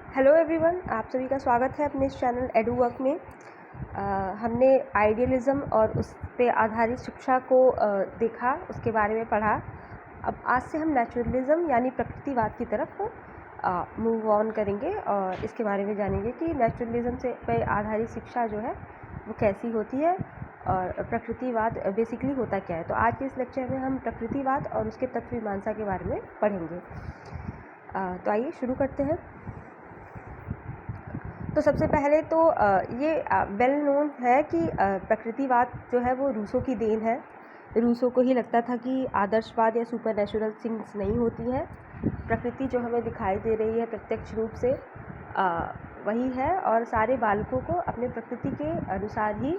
Hello everyone, आप सभी का स्वागत है अपने इस चैनल एडू वर्क में। हमने आइडियलिज़म और उस पे आधारित शिक्षा को देखा, उसके बारे में पढ़ा। अब आज से हम नेचुरलिज़म यानी प्रकृतिवाद की तरफ मूव ऑन करेंगे और इसके बारे में जानेंगे कि नेचुरलिज़म से पे आधारित शिक्षा जो है वो कैसी होती है और प्रकृतिवाद बेसिकली होता क्या है। तो आज के इस लेक्चर में हम प्रकृतिवाद और उसके तत्व मीमांसा के बारे में पढ़ेंगे। तो आइए शुरू करते हैं। तो सबसे पहले तो ये वेल नोन है कि प्रकृतिवाद जो है वो रूसो की देन है। रूसो को ही लगता था कि आदर्शवाद या सुपर नेचुरल थिंग्स नहीं होती है, प्रकृति जो हमें दिखाई दे रही है प्रत्यक्ष रूप से वही है, और सारे बालकों को अपने प्रकृति के अनुसार ही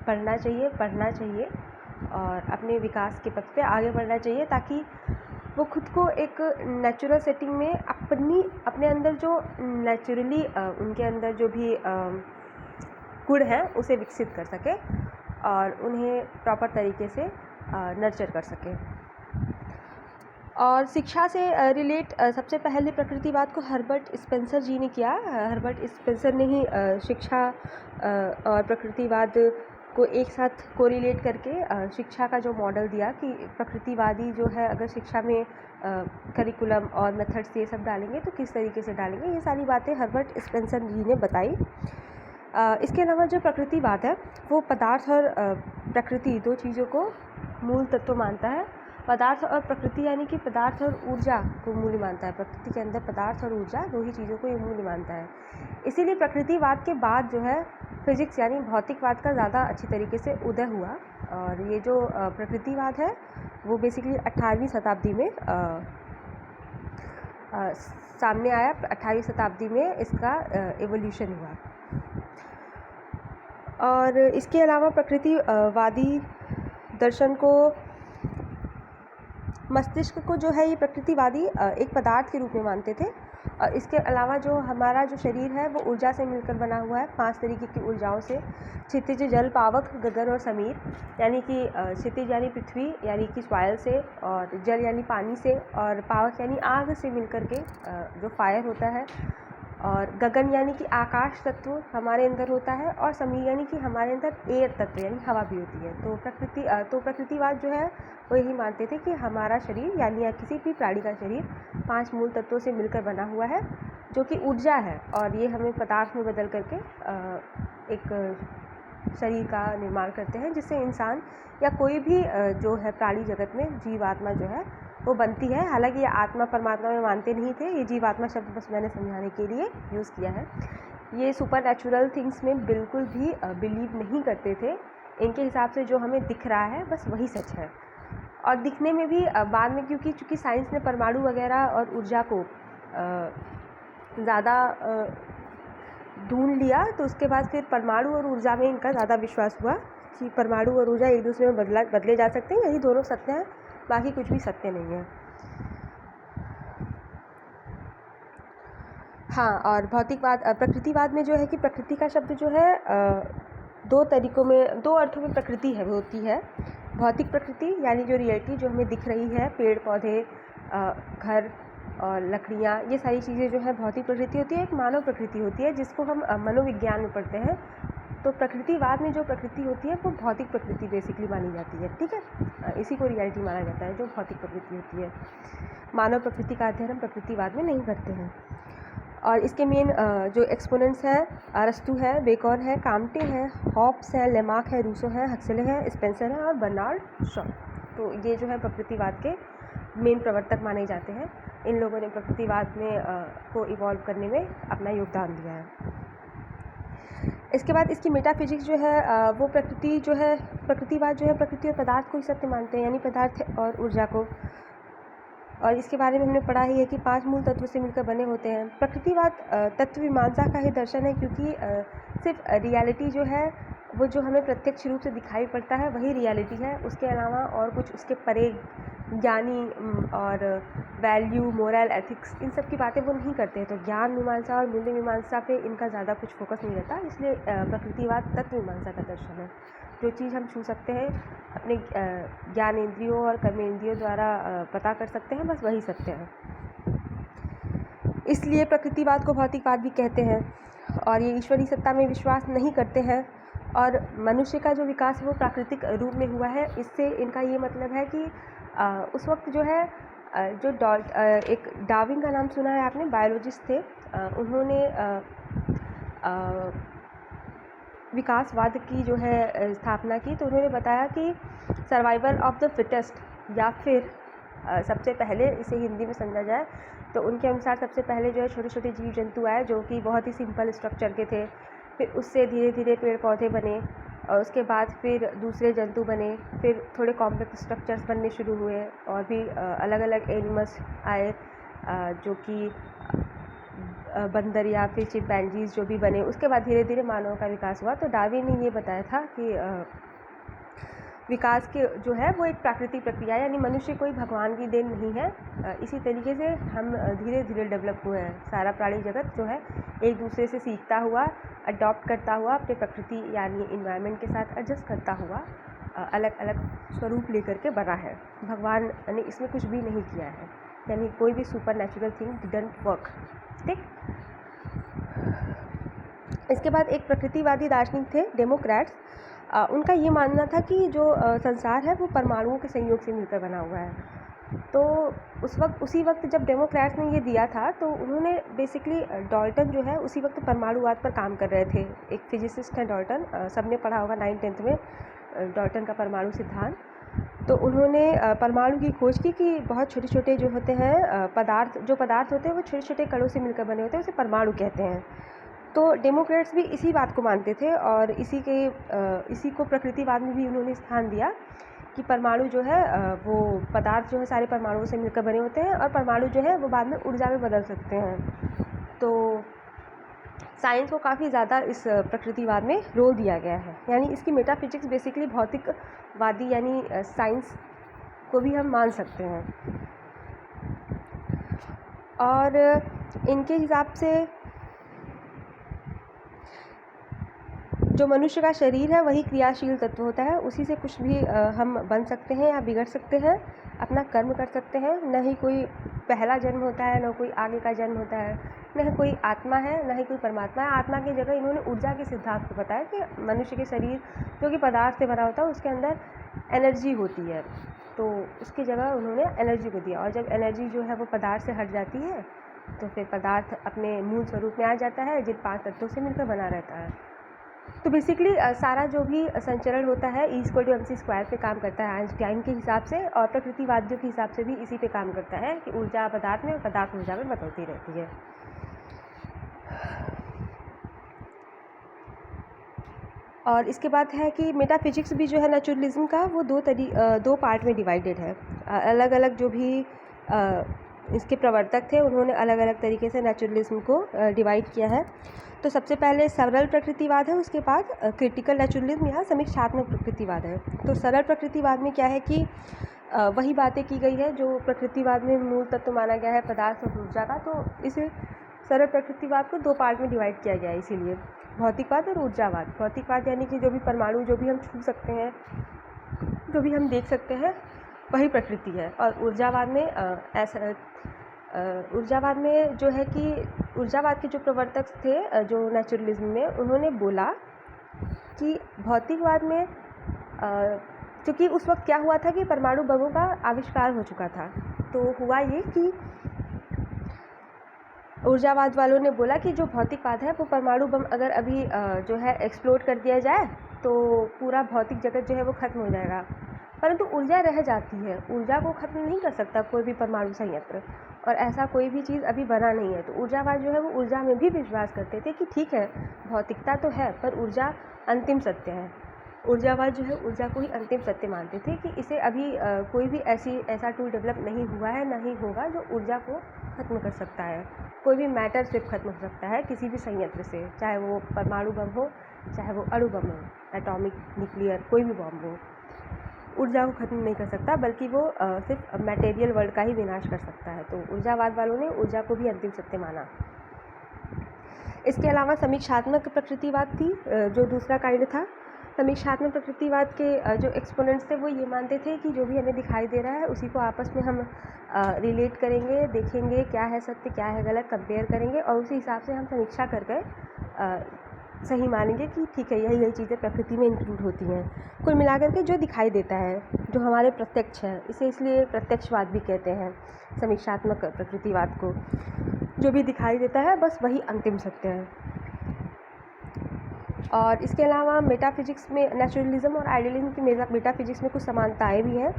पढ़ना चाहिए और अपने विकास के पथ पे आगे बढ़ना चाहिए, ताकि वो खुद को एक नेचुरल सेटिंग में अपने अंदर जो नेचुरली उनके अंदर जो भी गुण हैं उसे विकसित कर सके और उन्हें प्रॉपर तरीके से नर्चर कर सके। और शिक्षा से रिलेट सबसे पहले प्रकृतिवाद को हर्बर्ट स्पेंसर जी ने किया। हर्बर्ट स्पेंसर ने ही शिक्षा और प्रकृतिवाद को एक साथ कोरिलेट करके शिक्षा का जो मॉडल दिया कि प्रकृतिवादी जो है अगर शिक्षा में करिकुलम और मेथड्स ये सब डालेंगे तो किस तरीके से डालेंगे, ये सारी बातें हर्बर्ट स्पेंसर जी ने बताई। इसके अलावा जो प्रकृतिवाद है वो पदार्थ और प्रकृति दो चीज़ों को मूल तत्व मानता है। पदार्थ और प्रकृति यानी कि पदार्थ और ऊर्जा को मूल्य मानता है। प्रकृति के अंदर पदार्थ और ऊर्जा दो ही चीज़ों को ये मूल्य मानता है। इसीलिए प्रकृतिवाद के बाद जो है फिजिक्स यानी भौतिकवाद का ज़्यादा अच्छी तरीके से उदय हुआ। और ये जो प्रकृतिवाद है वो बेसिकली 18वीं शताब्दी में सामने आया। 18वीं शताब्दी में इसका एवोल्यूशन हुआ। और इसके अलावा प्रकृतिवादी दर्शन को मस्तिष्क को जो है ये प्रकृतिवादी एक पदार्थ के रूप में मानते थे। और इसके अलावा जो हमारा जो शरीर है वो ऊर्जा से मिलकर बना हुआ है, 5 तरीके की ऊर्जाओं से। क्षितिज, जल, पावक, गगन और समीर। यानी कि क्षितिज यानी पृथ्वी यानी कि सॉइल से, और जल यानी पानी से, और पावक यानी आग से मिलकर के जो फायर होता है, और गगन यानी कि आकाश तत्व हमारे अंदर होता है, और समीर यानी कि हमारे अंदर एयर तत्व यानी हवा भी होती है। तो प्रकृतिवाद जो है वो यही मानते थे कि हमारा शरीर यानी या किसी भी प्राणी का शरीर 5 मूल तत्वों से मिलकर बना हुआ है जो कि ऊर्जा है, और ये हमें पदार्थ में बदल करके एक शरीर का निर्माण करते हैं, जिससे इंसान या कोई भी जो है प्राणी जगत में जीवात्मा जो है वो बनती है। हालांकि ये आत्मा परमात्मा में मानते नहीं थे, ये जीवात्मा शब्द बस मैंने समझाने के लिए यूज़ किया है। ये सुपर नेचुरल थिंग्स में बिल्कुल भी बिलीव नहीं करते थे। इनके हिसाब से जो हमें दिख रहा है बस वही सच है। और दिखने में भी बाद में चूँकि साइंस ने परमाणु वगैरह और ऊर्जा को ज़्यादा ढूंढ लिया, तो उसके बाद फिर परमाणु और ऊर्जा में इनका ज़्यादा विश्वास हुआ कि परमाणु और ऊर्जा एक दूसरे में बदले जा सकते हैं। यही दोनों सत्य हैं, बाकी कुछ भी सत्य नहीं है। हाँ, और प्रकृतिवाद में जो है कि प्रकृति का शब्द जो है दो अर्थों में प्रकृति है होती है। भौतिक प्रकृति यानी जो रियलिटी जो हमें दिख रही है, पेड़ पौधे, घर और लकड़ियाँ, ये सारी चीज़ें जो है भौतिक प्रकृति होती है। एक मानव प्रकृति होती है जिसको हम मनोविज्ञान में पढ़ते हैं। तो प्रकृतिवाद में जो प्रकृति होती है वो भौतिक प्रकृति बेसिकली मानी जाती है, ठीक है। इसी को रियलिटी माना जाता है जो भौतिक प्रकृति होती है। मानव प्रकृति का अध्ययन हम प्रकृतिवाद में नहीं करते हैं। और इसके मेन जो एक्सपोनेंट्स हैं अरस्तु है, बेकन है, काम्टे हैं, हॉब्स है, लेमार्क है, रूसो है, हक्सले हैं, स्पेंसर है और बर्नार्ड शॉ। तो ये जो है प्रकृतिवाद के मेन प्रवर्तक माने जाते हैं। इन लोगों ने प्रकृतिवाद में को इवॉल्व करने में अपना योगदान दिया है। इसके बाद इसकी मेटाफिजिक्स जो है वो प्रकृतिवाद जो है प्रकृति और पदार्थ को ही सत्य मानते हैं, यानी पदार्थ और ऊर्जा को। और इसके बारे में हमने पढ़ा ही है कि 5 मूल तत्व से मिलकर बने होते हैं। प्रकृतिवाद तत्व मीमांसा का ही दर्शन है, क्योंकि सिर्फ रियलिटी जो है वो जो हमें प्रत्यक्ष रूप से दिखाई पड़ता है वही रियलिटी है। उसके अलावा और कुछ उसके परे ज्ञानी और वैल्यू, मोरल, एथिक्स, इन सब की बातें वो नहीं करते हैं। तो ज्ञान मीमांसा और मूल्य मीमांसा पे इनका ज़्यादा कुछ फोकस नहीं रहता। इसलिए प्रकृतिवाद तत्व मीमांसा का दर्शन है। जो चीज़ हम छू सकते हैं अपने ज्ञानेंद्रियों और कर्मेंद्रियों द्वारा पता कर सकते हैं, बस वही सत्य है। इसलिए प्रकृतिवाद को भौतिकवाद भी कहते हैं। और ये ईश्वरीय सत्ता में विश्वास नहीं करते हैं और मनुष्य का जो विकास है वो प्राकृतिक रूप में हुआ है। इससे इनका ये मतलब है कि उस वक्त जो है एक डार्विन का नाम सुना है आपने, बायोलॉजिस्ट थे, उन्होंने विकासवाद की जो है स्थापना की। तो उन्होंने बताया कि सर्वाइवल ऑफ द फिटेस्ट, या फिर सबसे पहले इसे हिंदी में समझा जाए तो उनके अनुसार सबसे पहले जो है छोटे छोटे जीव जंतु आए जो कि बहुत ही सिंपल स्ट्रक्चर के थे, फिर उससे धीरे धीरे पेड़ पौधे बने और उसके बाद फिर दूसरे जंतु बने, फिर थोड़े कॉम्प्लेक्स स्ट्रक्चर्स बनने शुरू हुए और भी अलग अलग एनिमल्स आए जो कि बंदर या फिर चिंपैंजीज जो भी बने। उसके बाद धीरे धीरे मानव का विकास हुआ। तो डार्विन ने ये बताया था कि विकास के जो है वो एक प्राकृतिक प्रक्रिया है, यानी मनुष्य कोई भगवान की देन नहीं है। इसी तरीके से हम धीरे धीरे डेवलप हुए हैं। सारा प्राणी जगत जो है एक दूसरे से सीखता हुआ, अडॉप्ट करता हुआ, अपने प्रकृति यानी इन्वायरमेंट के साथ एडजस्ट करता हुआ अलग अलग स्वरूप लेकर के बना है। भगवान ने इसमें कुछ भी नहीं किया है, यानी कोई भी super natural thing didn't work. ठीक। इसके बाद एक प्रकृतिवादी दार्शनिक थे डेमोक्रेट्स। उनका ये मानना था कि जो संसार है वो परमाणुओं के संयोग से मिलकर बना हुआ है। तो उसी वक्त जब डेमोक्रेट्स ने ये दिया था तो उन्होंने बेसिकली डॉल्टन जो है उसी वक्त परमाणुवाद पर काम कर रहे थे। एक फिजिसिस्ट है डॉल्टन, सबने पढ़ा होगा 9th-10th में डॉल्टन का परमाणु सिद्धांत। तो उन्होंने परमाणु की खोज की कि बहुत छोटे छोटे जो होते हैं पदार्थ होते हैं वो छोटे छोटे कणों से मिलकर बने होते हैं, उसे परमाणु कहते हैं। तो डेमोक्रेट्स भी इसी बात को मानते थे और इसी को प्रकृतिवाद में भी उन्होंने स्थान दिया कि परमाणु जो है वो पदार्थ जो है सारे परमाणुओं से मिलकर बने होते हैं और परमाणु जो है वो बाद में ऊर्जा में बदल सकते हैं। तो साइंस को काफ़ी ज़्यादा इस प्रकृतिवाद में रोल दिया गया है, यानी इसकी मेटाफिजिक्स बेसिकली भौतिकवादी यानी साइंस को भी हम मान सकते हैं। और इनके हिसाब से जो मनुष्य का शरीर है वही क्रियाशील तत्व होता है, उसी से कुछ भी हम बन सकते हैं या बिगड़ सकते हैं, अपना कर्म कर सकते हैं। न ही कोई पहला जन्म होता है, न कोई आगे का जन्म होता है, न ही कोई आत्मा है, न ही कोई परमात्मा है। आत्मा की जगह इन्होंने ऊर्जा के सिद्धांत को बताया कि मनुष्य के शरीर जो कि पदार्थ से बना होता है उसके अंदर एनर्जी होती है, तो उसकी जगह उन्होंने एनर्जी को दिया। और जब एनर्जी जो है वो पदार्थ से हट जाती है तो फिर पदार्थ अपने मूल स्वरूप में आ जाता है जिन 5 तत्वों से मिलकर बना रहता है। तो बेसिकली सारा जो भी संचरण होता है E=mc² पे काम करता है आइंस्टाइन के हिसाब से, और प्रकृतिवादियों के हिसाब से भी इसी पे काम करता है कि ऊर्जा पदार्थ में और पदार्थ ऊर्जा में बदलती रहती है। और इसके बाद है कि मेटाफिजिक्स भी जो है नेचुरलिज्म का वो दो पार्ट में डिवाइडेड है। अलग अलग जो भी इसके प्रवर्तक थे उन्होंने अलग अलग तरीके से नेचुरलिज्म को डिवाइड किया है। तो सबसे पहले सरल प्रकृतिवाद है, उसके बाद क्रिटिकल नेचुरलिज्म या समीक्षात्मक प्रकृतिवाद है। तो सरल प्रकृतिवाद में क्या है कि वही बातें की गई है जो प्रकृतिवाद में मूल तत्व माना गया है पदार्थ और ऊर्जा का। तो इसे सरल प्रकृतिवाद को 2 पार्ट में डिवाइड किया गया है, इसीलिए भौतिकवाद और ऊर्जावाद। भौतिकवाद यानी कि जो भी परमाणु जो भी हम छू सकते हैं, जो भी हम देख सकते हैं वही प्रकृति है। और ऊर्जावाद में जो है कि ऊर्जावाद के जो प्रवर्तक थे जो नेचुरलिज्म में, उन्होंने बोला कि भौतिकवाद में क्योंकि उस वक्त क्या हुआ था कि परमाणु बमों का आविष्कार हो चुका था। तो हुआ ये कि ऊर्जावाद वालों ने बोला कि जो भौतिकवाद है वो परमाणु बम अगर अभी जो है एक्सप्लोड कर दिया जाए तो पूरा भौतिक जगत जो है वो ख़त्म हो जाएगा, परंतु ऊर्जा रह जाती है। ऊर्जा को ख़त्म नहीं कर सकता कोई भी परमाणु संयंत्र, और ऐसा कोई भी चीज़ अभी बना नहीं है। तो ऊर्जावाद जो है वो ऊर्जा में भी विश्वास करते थे कि ठीक है भौतिकता तो है पर ऊर्जा अंतिम सत्य है। ऊर्जावाद जो है ऊर्जा को ही अंतिम सत्य मानते थे कि इसे अभी कोई भी ऐसा टूल डेवलप नहीं हुआ है, नहीं होगा जो ऊर्जा को ख़त्म कर सकता है। कोई भी मैटर सिर्फ ख़त्म कर सकता है किसी भी संयंत्र से, चाहे वो परमाणु बम हो, चाहे वो अणु बम हो, एटॉमिक न्यूक्लियर कोई भी बम हो, ऊर्जा को ख़त्म नहीं कर सकता, बल्कि वो सिर्फ मटेरियल वर्ल्ड का ही विनाश कर सकता है। तो ऊर्जावाद वालों ने ऊर्जा को भी अंतिम सत्य माना। इसके अलावा समीक्षात्मक प्रकृतिवाद थी जो दूसरा काइंड था। समीक्षात्मक प्रकृतिवाद के जो एक्सपोनेंट्स थे वो ये मानते थे कि जो भी हमें दिखाई दे रहा है उसी को आपस में हम रिलेट करेंगे, देखेंगे क्या है सत्य क्या है गलत, कंपेयर करेंगे और उसी हिसाब से हम समीक्षा कर सही मानेंगे कि ठीक है यही चीज़ें प्रकृति में इंक्लूड होती हैं। कुल मिलाकर के जो दिखाई देता है, जो हमारे प्रत्यक्ष है, इसे इसलिए प्रत्यक्षवाद भी कहते हैं समीक्षात्मक प्रकृतिवाद को। जो भी दिखाई देता है बस वही अंतिम सत्य है। और इसके अलावा मेटाफिजिक्स में नेचुरलिज्म और आइडियलिज्म की मेटाफिजिक्स में कुछ समानताएं भी हैं।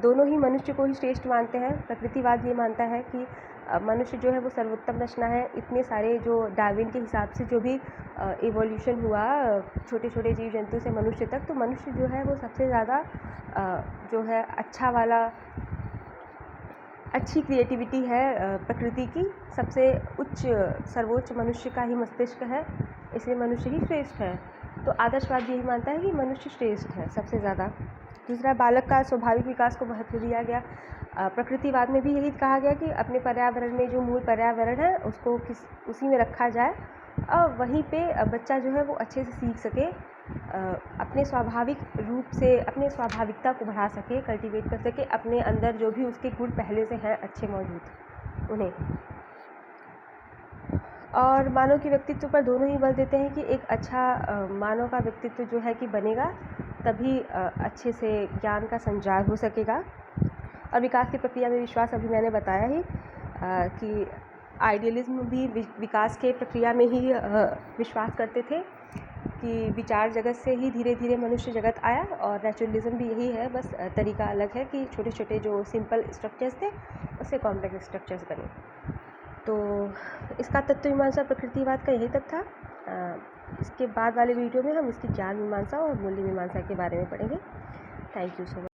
दोनों ही मनुष्य को ही श्रेष्ठ मानते हैं। प्रकृतिवाद ये मानता है कि मनुष्य जो है वो सर्वोत्तम रचना है। इतने सारे जो डार्विन के हिसाब से जो भी इवोल्यूशन हुआ छोटे छोटे जीव जंतु से मनुष्य तक, तो मनुष्य जो है वो सबसे ज़्यादा जो है अच्छा वाला अच्छी क्रिएटिविटी है प्रकृति की। सबसे उच्च सर्वोच्च मनुष्य का ही मस्तिष्क है, इसलिए मनुष्य ही श्रेष्ठ है। तो आदर्शवाद यही मानता है कि मनुष्य श्रेष्ठ है सबसे ज़्यादा। दूसरा, बालक का स्वाभाविक विकास को महत्व दिया गया। प्रकृतिवाद में भी यही कहा गया कि अपने पर्यावरण में जो मूल पर्यावरण है उसको उसी में रखा जाए और वहीं पे बच्चा जो है वो अच्छे से सीख सके, अपने स्वाभाविक रूप से अपने स्वाभाविकता को बढ़ा सके, कल्टीवेट कर सके, अपने अंदर जो भी उसके गुण पहले से हैं अच्छे मौजूद उन्हें। और मानव के व्यक्तित्व पर दोनों ही बल देते हैं कि एक अच्छा मानव का व्यक्तित्व जो है कि बनेगा तभी अच्छे से ज्ञान का संचार हो सकेगा। और विकास की प्रक्रिया में विश्वास, अभी मैंने बताया ही कि आइडियलिज्म भी विकास के प्रक्रिया में ही विश्वास करते थे कि विचार जगत से ही धीरे धीरे मनुष्य जगत आया। और नेचुरलिज्म भी यही है, बस तरीका अलग है कि छोटे छोटे जो सिंपल स्ट्रक्चर्स थे उससे कॉम्प्लेक्स स्ट्रक्चर्स बने। तो इसका तत्व मीमांसा प्रकृतिवाद का यही तक था। इसके बाद वाले वीडियो में हम इसकी ज्ञान मीमांसा और मूल्य मीमांसा के बारे में पढ़ेंगे। Thank you so much.